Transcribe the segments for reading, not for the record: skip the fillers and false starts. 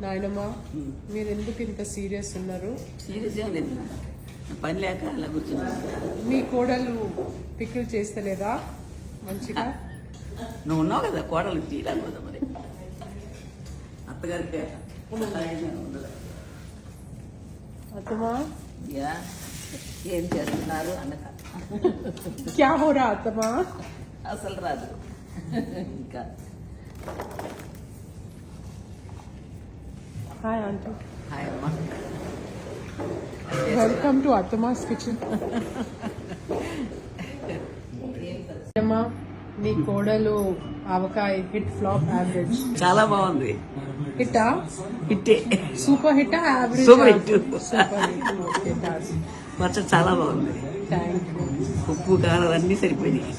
నాయనమ్మా మీరు ఎందుకు ఇంత సీరియస్ ఉన్నారు? సీరియస్ ఏం లేదు, పని లేక అలా కూర్చున్నాను. మీ కోడలు పిక్కులు చేస్తలేదా మంచిగా? నువ్వు ఉన్నావు కదా కోడలు తీయలేకపోతే మరి అత్తగారికి అత్తమా యా ఏం చేస్తున్నారు అనక క్యా హో రా అత్తమా? అసలు రాదు ఇంకా. హాయ్ ఆంటీ, హాయ్ అమ్మా, వెల్కమ్ టు అత్తమాస్ కిచెన్. అమ్మా మీ కోడలు ఆవకాయ హిట్ ఫ్లాప్ యావరేజ్? చాలా బాగుంది. హిట్టా? హిట్టే, సూపర్ హిట్టా average? Super hit. Super hit. Okay పచ్చడి చాలా బాగుంది. Thank you. ఉప్పు కారం అన్నీ సరిపోయినాయి.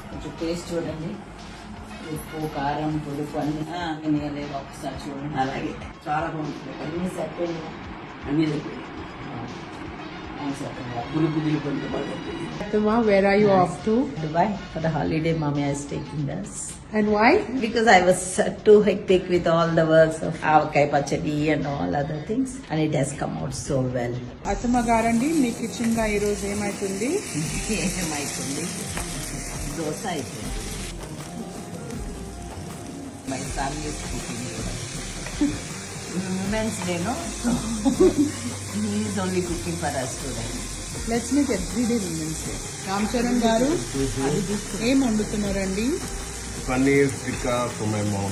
కొంచెం టేస్ట్ చూడండి, ఉప్పు కారం పులుపు అన్ని లేదు, ఒకసారి చూడండి. అలాగే చాలా బాగుంటుంది. అన్ని సరిపోయింది, అన్ని సరిపోయింది. పులుపు గిలుపు అంతా బాగుంటుంది. Atama, where are you off to? Dubai for the holiday. Mommy is taking us And why? because I was too hectic with all the works of avakai pachadi and all other things, and it has come out so well. అత్తమ్మ గారండి మీ kitchen గా ఈ రోజు ఏమైతుంది? ఏమైతుంది, దోశ అయిపోయింది. My family is cooking. Women's Day, no? He is only cooking for us today. Let's make everyday women's day. Ram Charan గారు ఏం వండుతున్నారండి? Paneer tikka for my mom.